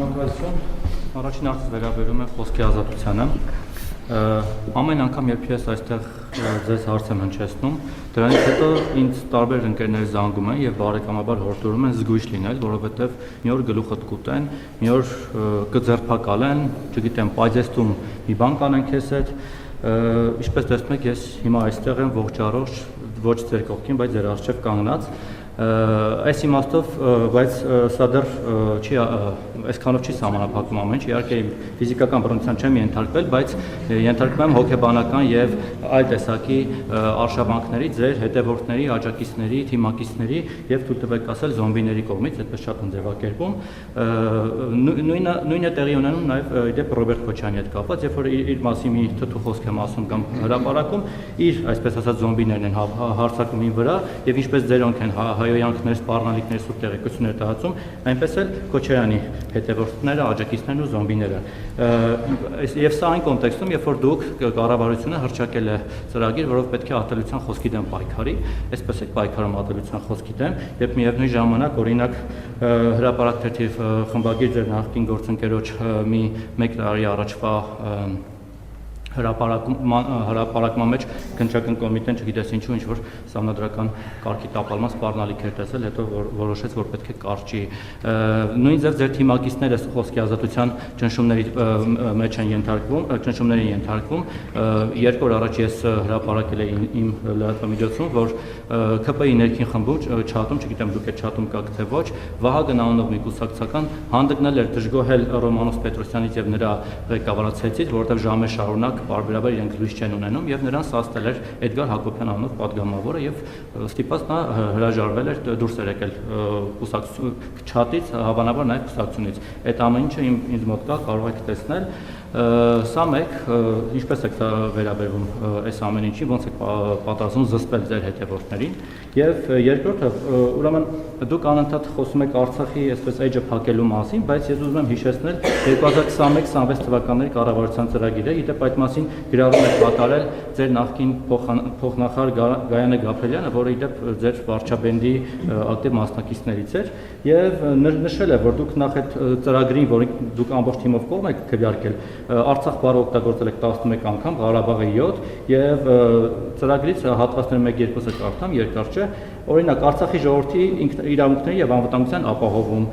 Շնորհակալություն։ Առաջին հարցը վերաբերում է խոսքի ազատությանը։ Ամեն անգամ, երբ ես այստեղ ձեզ հարց եմ հնչեցնում, դրանից հետո ինձ տարբեր ընկերներ զանգում են եւ բարեկամաբար հորդորում են զգույշ լինել, որովհետեւ մի օր գլուխդ կուտեն, մի օր կձերբակալեն, չգիտեմ, պայծեստում մի բան կանեն քեզ հետ։ Ինչպես տեսնում եք, ես հիմա այստեղ եմ ողջ առողջ, ոչ ձեր կողքին, բայց ձեր առջև կանգնած։ Այս իմաստով, բայց սա դեռ չի այսքանով չի սահմանափակում ամեն ինչ, իհարկե ֆիզիկական բռնության չեմ ենթարկվել, բայց ենթարկվում եմ հոգեբանական եւ այլ տեսակի արշավանքների, ձեր հետևորդների, աջակիցների, թիմակիցների եւ թույլ տվեք ասել զոմբիների կողմից, այդպես շատ են ձևակերպում։ Նույնը տեղի ունենում նաեւ իդեպ Ռոբերտ Քոչյանի հետ կապված, երբ որ իր մասին մի թթու խոսք եմ ասում կամ հրապարակում, իր այսպես ասած զոմբիներն են հարձակում ին վրա եւ ինչպես ձերոնք են հայոյանքներ, սպառնալիքներ, սուր տեղեկություններ տահածում, այնպես էլ Քոչարյանի հետևորդները, աջակիցներն ու զոմբիները։ Եվ սա այն կոնտեքստում, երբ որ դուք կառավարությունը հռչակել է ծրագիր, որով պետք է ատելության խոսքի դեմ պայքարի, այսպես է պայքարում ատելության խոսքի դեմ, երբ միևնույն ժամանակ օրինակ հրապարակ թերթի խմբագիր ձեր նախկին գործընկերոջ մի 1 տարի առաջվա հրապարակման մեջ քննչական կոմիտեն չգիտես ինչու ինչ-որ սահմանադրական կարգի տապալման սպառնալիք էր տեսել, հետո որոշեց, որ պետք է կարճի։ Նույն ձև ձեր թիմակիցները խոսքի ազատության ճնշումների մեջ են ենթարկվում, 2 օր առաջ ես հրապարակել էի իմ լրատվամիջոցում, որ ՔՊ-ի ներքին խմբում չաթում, չգիտեմ դուք այդ չաթում կաք թե ոչ, Վահագն անունով մի կուսակցական հանդգնել էր դժգոհել Ռոմանոս Պետրոսյանից եւ նրա ղեկավարացիից, որովհետեւ ժամեր շարունակ բարբերաբար իրենք լույս չեն ունենում եւ նրան սաստել էր Էդգար Հակոբյան անունով պատգամավորը եւ ստիպած նա հրաժարվել էր դուրս էր եկել չաթից, հավանաբար նաեւ կուսակցությունից։ Այդ ամեն ինչը ինձ մոտ կա, կարող եք տեսնել։ Սա մեկ, ինչպես եք վերաբերվում այս ամեն ինչի, ոնց եք պատասխանում զսպել ձեր հետևորդներին, եւ երկրորդը, ուրեմն դուք անընդհատ խոսում եք Արցախի այսպես էջը փակելու մասին, բայց ես ուզում եմ հիշեցնել 2021-26 թվականների կառավարության ծրագիրը, իդեպ այդ մասին գրառում եք կատարել ձեր նախկին փոխնախարար Գայանե Գաբրելյանը, որը իդեպ ձեր վարչաբենդի ակտիվ մասնակիցներից էր, եւ նշել է, որ դուք նախ այդ ծրագրին, որին դուք ամբողջ թիմով կողմ եք քվեարկել, Արցախ բառը օգտագործել եք 11 անգամ, Ղարաբաղը 7 եւ ծրագրից հատվածներ 1-2-ը կարդամ, երկար չէ։ Օրինակ Արցախի ժողովրդի իրավունքների եւ անվտանգության ապահովում,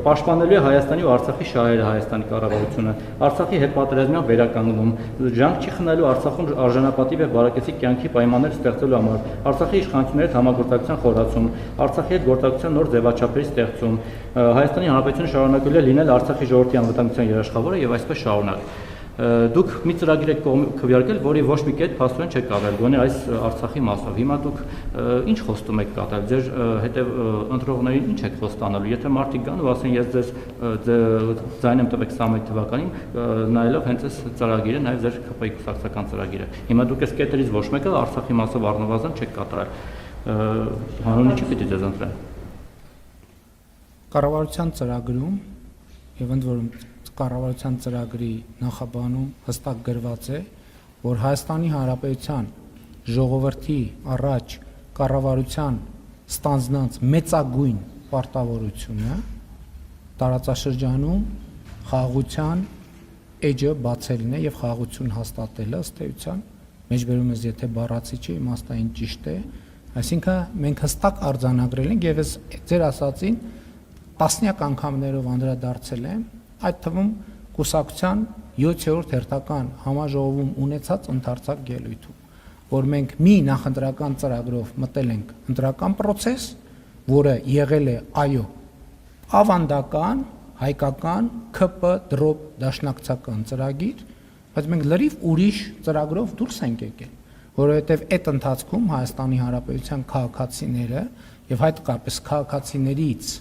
պաշտպանելու է Հայաստանի ու Արցախի շահերը Հայաստանի կառավարությունը, Արցախի հետպատերազմյան վերականգնում, ջանք չի խնայելու Արցախում արժանապատիվ եւ բարեկեցիկ կյանքի պայմաններ ստեղծելու համար, Արցախի իշխանությունների հետ համագործակցության խորացում, Արցախի հետ գործակցության նոր ձևաչափերի ստեղծում, Հայաստանի Հանրապետությունը շարունակելու է լինել Արցախի ժողովրդի անվտանգության երաշխավորը եւ այսպես շարունակ։ Դուք մի ծրագիր եք քվեարկել, որի ոչ մի կետ փաստորեն չեք կատարել, գոնե այս Արցախի մասով։ Հիմա դուք ինչ խոստում եք կատարել, ձեր հետև ընտրողներին ինչ եք խոստանալու։ Եթե մարդիկ գան ու ասեն, ես ձեզ ձայն եմ տվեք 21 թվականին, նայելով հենց այս ծրագիրը, նաև ձեր ՔՊ-ի կուսակցական ծրագիրը։ Հիմա դուք այս կետերից ոչ մեկը Արցախի մասով առնվազն չեք կատարել։ Հանուն ինչի պիտի ձեզ ընտրեն։ Կառավարության ծրագրում եւ ընդ որում կառավարության ծրագրի նախաբանում հստակ գրված է, որ Հայաստանի Հանրապետության ժողովրդի առաջ կառավարության ստանձնած մեծագույն պարտավորությունը տարածաշրջանում խաղաղության էջը բացելն է եւ խաղաղություն հաստատելը, ըստ էության, մեջբերում ես եթե բառացի չի, իմաստային ճիշտ է, այսինքն մենք հստակ արձանագրել ենք եւ ես ձեր ասածին տասնյակ անգամներով անդրադարձել եմ, այդ թվում կուսակցության 7-րդ հերթական համաժողովում ունեցած ընդարձակ ելույթում, որ մենք մի նախընտրական ծրագրով մտել ենք ընտրական process, որը եղել է այո, ավանդական, հայկական, ՔՊ դրոպ դաշնակցական ծրագիր, բայց մենք լրիվ ուրիշ ծրագրով դուրս ենք եկել, որովհետև այդ ընթացքում Հայաստանի Հանրապետության քաղաքացիները եւ հատկապես քաղաքացիներից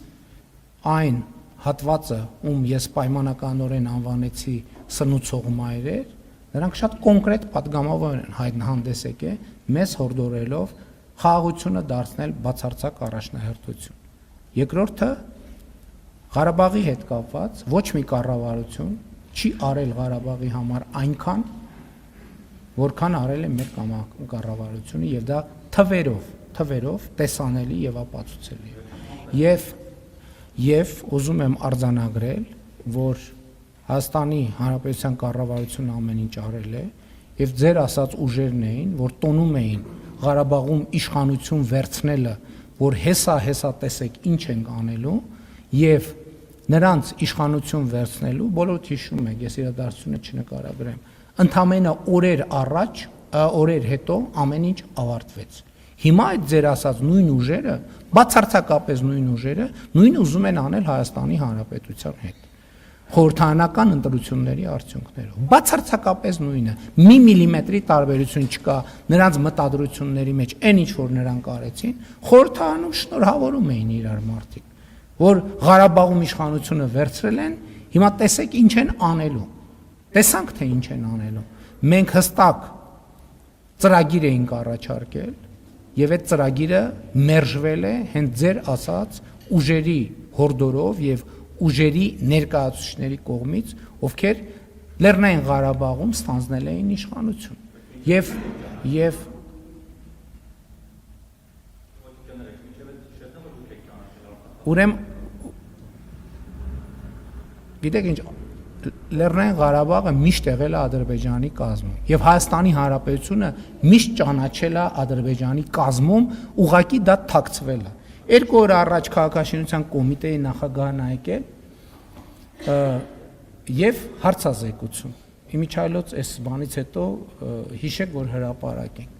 այն հատվածը, ում ես պայմանականորեն անվանեցի սնուցող մայրեր, նրանք շատ կոնկրետ պատգամավոր են հանդես եկել, մեզ հորդորելով խաղաղությունը դարձնել բացարձակ առաջնահերթություն։ Երկրորդը Ղարաբաղի հետ կապված ոչ մի կառավարություն չի արել Ղարաբաղի համար այնքան, որքան արել է մեր կառավարությունը եւ դա թվերով տեսանելի եւ ապացուցելի է։ Եվ ուզում եմ արձանագրել, որ Հայաստանի Հանրապետության կառավարությունը ամեն ինչ արել է եւ ձեր ասած ուժերն էին, որ տոնում էին Ղարաբաղում իշխանություն վերցնելը, որ հեսա տեսեք ինչ ենք անելու եւ նրանց իշխանություն վերցնելու բոլորդ հիշում եք, ես իրադարձությունը չնկարագրեմ, ընդամենը օրեր հետո ամեն ինչ ավարտվեց։ Հիմա այդ ձեր ասած նույն ուժերը, բացարձակապես նույն ուժերը, նույնը ուզում են անել Հայաստանի Հանրապետության հետ։ Խորհրդարանական ընտրությունների արդյունքներով։ Բացարձակապես նույնը, մի միլիմետրի տարբերություն չկա նրանց մտադրությունների մեջ, այն ինչ որ նրանք արեցին, խորհրդարանում շնորհավորում էին իրար մարդիկ, որ Ղարաբաղում իշխանությունը վերցրել են, հիմա տեսեք ինչ են անելու։ Տեսանք թե ինչ են անելու։ Մենք հստակ ծրագիր էինք առաջարկել, եւ այդ ծրագիրը մերժվել է հենց ձեր ասած ուժերի հորդորով եւ ուժերի ներկայացուցիչների կողմից, ովքեր Լեռնային Ղարաբաղում ստանձնել էին իշխանություն։ Եվ ուրեմն գիտեք ինչ, Լեռնային Ղարաբաղը միշտ եղել է Ադրբեջանի կազմում եւ Հայաստանի Հանրապետությունը միշտ ճանաչել է Ադրբեջանի կազմում, ուղղակի դա թաքցվել է։ 2 օր առաջ քաղաքաշինության կոմիտեի նախագահն եկել եւ հարցազեկություն։ Իմիջայլոց այս բանից հետո հիշեք, որ հրապարակ ենք։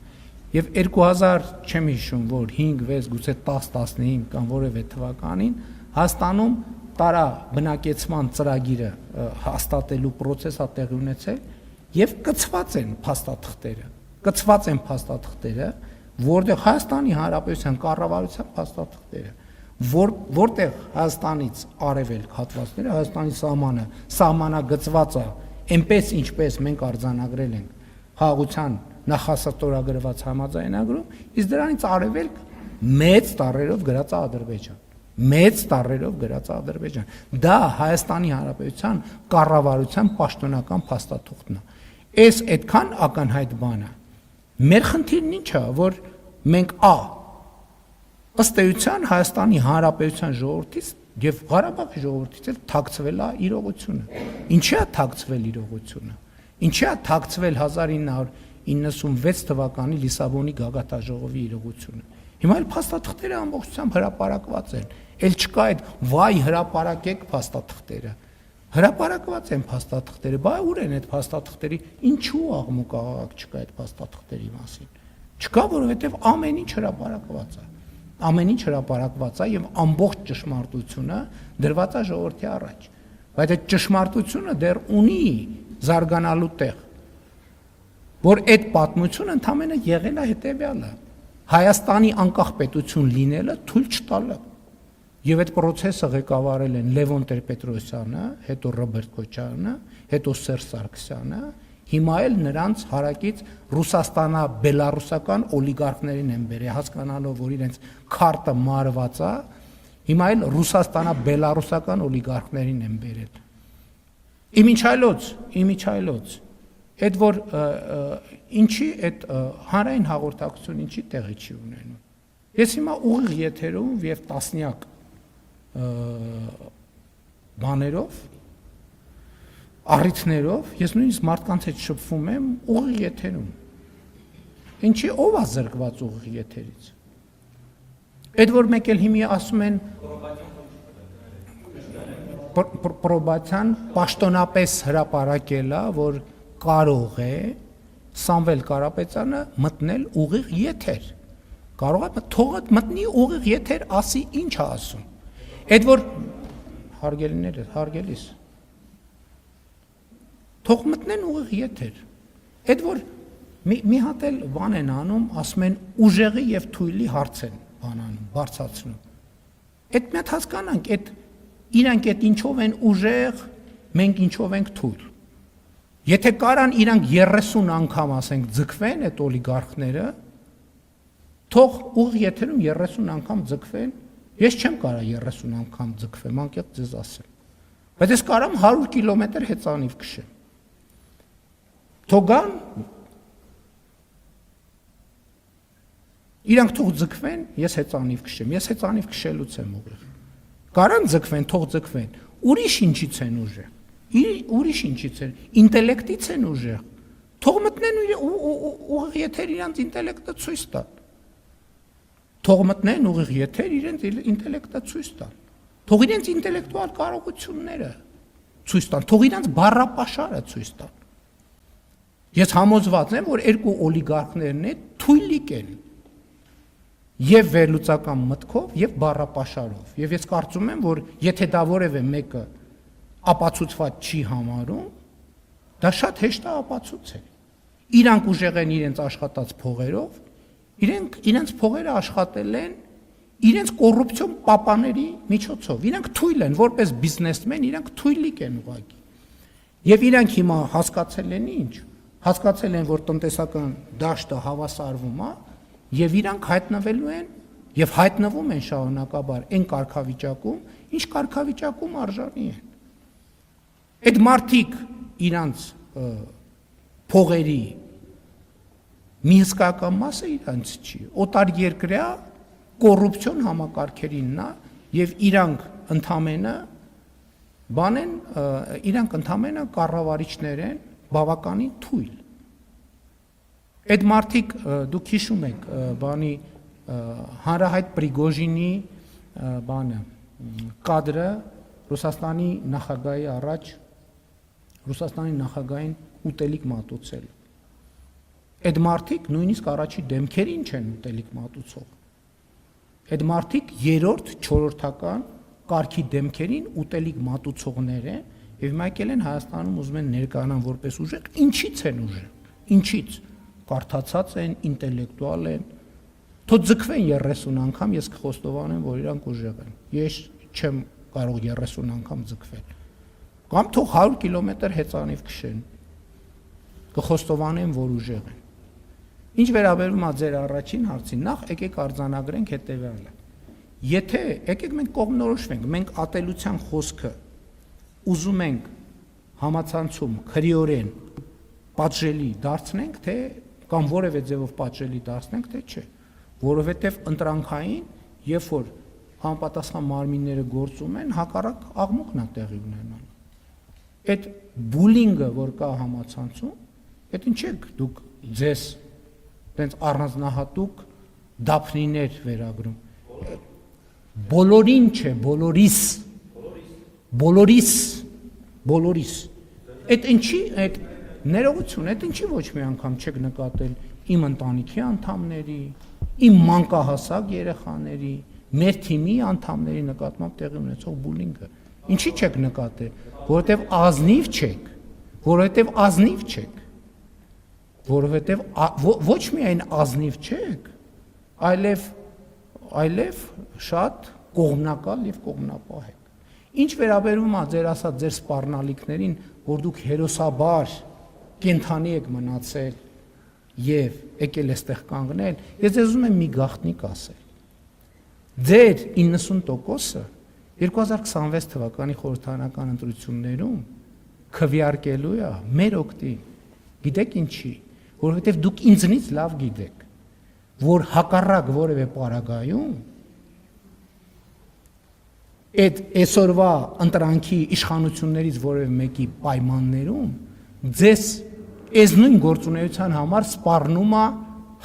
Եվ 2000 չեմ հիշում, որ 5, 6, գուցե 10, 15 կամ որևէ թվականին Հայաստանում տարա բնակեցման ծրագիրը հաստատելու process-ը տեղի ունեցել եւ կցված են փաստաթղթերը, որտեղ Հայաստանի Հանրապետության կառավարության փաստաթղթերը, որտեղ Հայաստանից արևելք հատվածները, Հայաստանի սահմանագծված է, այնպես ինչպես մենք արձանագրել ենք խաղաղության նախասահմանագրված համաձայնագրում, իսկ դրանից արևելք մեծ տառերով գրած է Ադրբեջան։ Դա Հայաստանի Հանրապետության կառավարության պաշտոնական փաստաթուղթն է։ Այս այդքան ակնհայտ բան է։ Մեր խնդիրն ինչ է, որ մենք ըստ էության Հայաստանի Հանրապետության ժողովրդից եւ Ղարաբաղի ժողովրդից էլ թաքցվել է իրողությունը։ Ինչի է թաքցվել իրողությունը։ Ինչի է թաքցվել 1996 թվականի Լիսաբոնի գագաթաժողովի իրողությունը։ Հիմա էլ փաստաթղթերը ամբողջությամբ հրապարակված են։ Էլ չկա այդ վայ հրապարակեք փաստաթղթերը։ Հրապարակված են փաստաթղթերը, բա ուր են այդ փաստաթղթերի, ինչու աղմուկ աղաղակ չկա այդ փաստաթղթերի մասին։ Չկա, որովհետև ամեն ինչ հրապարակված է։ Ամեն ինչ հրապարակված է եւ ամբողջ ճշմարտությունը դրված է ժողովրդի առաջ։ Բայց այդ ճշմարտությունը դեռ ունի զարգանալու տեղ, որ այդ պատմությունը ընդամենը եղել է հետեւյալը. Հայաստանի անկախ պետություն լինելը թույլ չտալը։ Եվ այդ process-ը ղեկավարել են Լևոն Տեր-Պետրոսյանը, հետո Ռոբերտ Քոչարյանը, հետո Սերժ Սարգսյանը, հիմա էլ նրանց հարակից ռուսաստանա-բելարուսական օլիգարխներին են բերել, հասկանալով, որ իրենց քարտը մարված է, հիմա էլ ռուսաստանա-բելարուսական օլիգարխներին են բերել։ Իմիջայլոց, այդ որ ինչի այդ հանրային հաղորդակցություն ինչի տեղի չի ունենում։ Ես հիմա ուղիղ եթերում եւ տասնյակ բաներով, առիթներով, ես նույնիսկ մարդկանց հետ շփվում եմ ուղիղ եթերում։ Ինչի ով է զրկված ուղիղ եթերից։ Այդ որ մեկ էլ հիմի ասում են պրոբացիան պաշտոնապես հրապարակել է, որ կարող է Սամվել Կարապետյանը մտնել ուղիղ եթեր։ Կարող է թողը մտնի ուղիղ եթեր, ասի ինչ է ասում։ Այդ որ հարգելիս թող մտնեն ուղիղ եթեր։ Այդ որ մի հատ էլ բան են անում, ասում են ուժեղի եւ թույլի հարց են բանանում, բարձրացնում։ Այդ մի հատ հասկանանք, այդ իրանք այդ ինչով են ուժեղ, մենք ինչով ենք թույլ։ Եթե կարան իրանք 30 անգամ ասենք ձգվեն այդ օլիգարխները, թող ուղիղ եթերում 30 անգամ ձգվեն, ես չեմ կարա 30 անգամ ձգվեմ, անկեղծ ձեզ ասեմ, բայց ես կարամ 100 կիլոմետր հեծանիվ քշեմ, թող գան, իրանք թող ձգվեն, ես հեծանիվ քշեմ, ես հեծանիվ քշելուց եմ ուղիղ, կարան ձգվեն, թող ձգվեն, Ուրիշ ինչից են ուժեղ։ Ուրիշ ինչից են, ինտելեկտից են ուժեղ։ Թող մտնեն ուղիղ եթեր իրանց ինտելեկտը ցույց տան։ Թող մտնեն ուղիղ եթեր իրենց ինտելեկտը ցույց տան։ Թող իրենց ինտելեկտուալ կարողությունները ցույց տան, թող իրանց բառապաշարը ցույց տան։ Ես համոզված եմ, որ երկու օլիգարխներն են թույլիկ են եւ վերլուծական մտքով եւ բառապաշարով։ Եվ ես կարծում եմ, որ եթե դա որևէ մեկը ապացուցված չի համարում, դա շատ հեշտ է ապացուցել։ Իրանք ուժեղ են իրենց աշխատած փողերով, իրենց փողերը աշխատել են իրենց կոռուպցիոն պապաների միջոցով։ Իրանք թույլ են, որպես բիզնեսմեն, իրանք թույլիկ են ուղղակի։ Եվ իրանք հիմա հասկացել են ինչ։ Հասկացել են, որ տնտեսական դաշտը հավասարվում է, եւ իրանք հայտնվելու են եւ հայտնվում են շարունակաբար այն կարգավիճակում, ինչ կարգավիճակում արժանի են։ Այդ մարդիկ իրանց փողերի մի հսկայական մասը իրանց չի, օտար երկրյա կոռուպցիոն համակարգերինն է եւ իրանք ընդամենը կառավարիչներ են բավականին թույլ։ Այդ մարդիկ դուք հիշում եք բանի հանրահայտ Պրիգոժինի կադրը Ռուսաստանի նախագահի առաջ Ռուսաստանի նախագահին ուտելիք մատուցել։ Այդ մարդիկ նույնիսկ առաջի դեմքերին չեն ուտելիք մատուցող։ Այդ մարդիկ երրորդ, չորրորդական կարգի դեմքերին ուտելիք մատուցողներ են եւ եկել են Հայաստանում ուզում են ներկայանան որպես ուժեղ, ինչից են ուժեղ։ Ինչից։ Կարդացած են, ինտելեկտուալ են, թող ձգվեն 30 անգամ, ես կխոստովանեմ, որ իրանք ուժեղ են։ Ես չեմ կարող 30 անգամ ձգվել։ Կամ թող 100 կիլոմետր հեծանիվ քշեն։ Կխոստովանեմ, որ ուժեղ են։ Ինչ վերաբերում է ձեր առաջին հարցին, նախ եկեք արձանագրենք հետևյալը։ Եթե եկեք մենք կողմնորոշվենք, մենք ատելության խոսքը ուզում ենք համացանցում քրիորեն պատժելի դարձնենք, թե կամ որևէ ձևով պատժելի դարձնենք, թե չէ, որովհետև ընտրանքային, երբ որ համապատասխան մարմինները գործում են, հակառակ աղմուկն է տեղի ունենալու։ Այդ բուլինգը, որ կա համացանցում, այդ ինչ եք դուք ձեզ տենց առանձնահատուկ դափնիներ վերագրում։ Բոլորին չէ, բոլորիս։ Այդ ինչի, այդ ներողություն, այդ ինչի ոչ մի անգամ չեք նկատել իմ ընտանիքի անդամների, իմ մանկահասակ երեխաների, մեր թիմի անդամների նկատմամբ տեղի ունեցող բուլինգը։ Ինչի չեք նկատել, որովհետև ազնիվ չեք, որովհետև ոչ միայն ազնիվ չեք, այլև շատ կողմնակալ եւ կողմնապահ եք։ Ինչ վերաբերում է ձեր ասած ձեր սպառնալիքներին, որ դուք հերոսաբար կենթանի եք մնացել եւ եկել էստեղ կանգնել, ես ձեզ ուզում եմ մի գաղտնիք ասել։ Ձեր 90%-ը 2026 թվականի խորհրդարանական ընտրություններում քվեարկելու է մեր օգտին։ Գիտեք ինչի, որովհետեւ դուք ինձնից լավ գիտեք, որ հակառակ որևէ պարագայում այդ այսօրվա ընտրանքի իշխանություններից որևէ մեկի պայմաններում ձեզ այս նույն գործունեության համար սպառնում է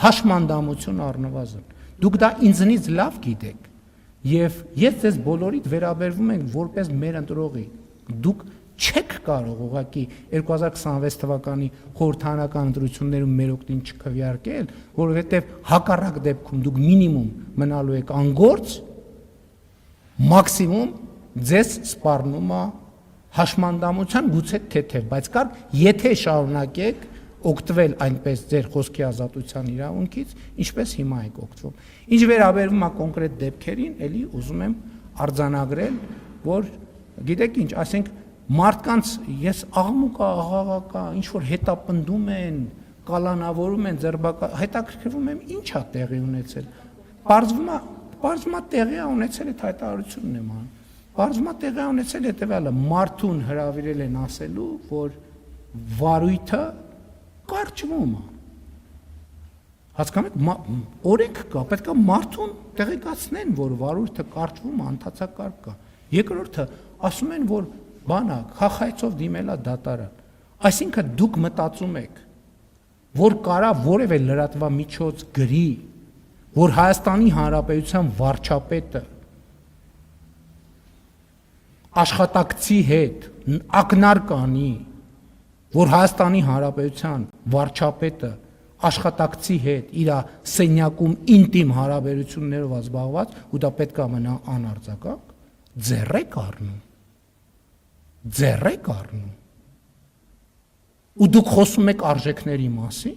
հաշմանդամություն առնվազն։ Դուք դա ինձնից լավ գիտեք եւ ես ձեզ բոլորիդ վերաբերվում եմ որպես մեր ընտրողի։ Դուք չեք կարող ուղղակի 2026 թվականի խորհրդարանական ընտրություններում մեր օգտին չքվեարկել, որովհետեւ հակառակ դեպքում դուք մինիմում մնալու եք անգործ, մաքսիմում ձեզ սպառնում է հաշմանդամության գուցե թեթև, բայց կար եթե շարունակեք օգտվել այնպես ձեր խոսքի ազատության իրավունքից, ինչպես հիմա եք օգտվում։ Ինչ վերաբերում է կոնկրետ դեպքերին, ելի ուզում եմ արձանագրել, որ գիտեք ինչ, ասենք մարդկանց ես աղմուկա, աղաղակա, ինչ որ հետապնդում են, կալանավորում են, հետաքրքրվում եմ ինչ է տեղի ունեցել։ Պարզվում է տեղի է ունեցել այդ հայտարարությունն եմ անում։ Պարզվում է տեղի է ունեցել հետևյալը, մարդուն հրավիրել են ասելու, որ վարույթը կարճվում է։ Հասկանում եք, օրենք կա, պետք է մարդուն տեղեկացնեն, որ վարույթը կարճվում է, ընդհանրակարգ կա։ Երկրորդը, ասում են, որ բանա խախայցով դիմելա դատարան։ Այսինքն դուք մտածում եք, որ կարա որևէ լրատվամիջոց գրի, որ Հայաստանի Հանրապետության վարչապետը աշխատակցի հետ ակնար կանի, որ Հայաստանի Հանրապետության վարչապետը աշխատակցի հետ իր սենյակում ինտիմ հարաբերություններով զբաղված ու դա պետք է մնա անարձակակ, ձեռեք առնում։ Ու դուք խոսում եք արժեքների մասին։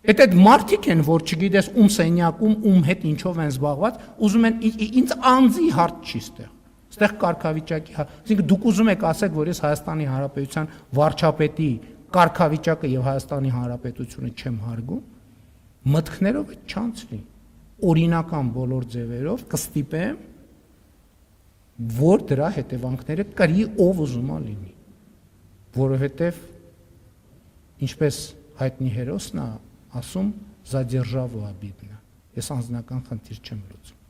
Այդ մարդիկ են, որ չգիտես ում սենյակում, ում հետ ինչով են զբաղված, ուզում են ինձ անձի հարց չի ստեղ։ Ստեղ կարգավիճակի, այսինքն դուք ուզում եք ասեք, որ ես Հայաստանի Հանրապետության վարչապետի կարգավիճակը եւ Հայաստանի Հանրապետությունը չեմ հարգում, մտքներով է չանցնի։ Օրինական բոլոր ձևերով կստիպեմ, որ դրա հետևանքները կրի ով ուզում է լինի, որովհետեւ ինչպես հայտնի հերոսն է ասում, «Задержаву обидно»։ Ես անձնական խնդիր չեմ լուծում։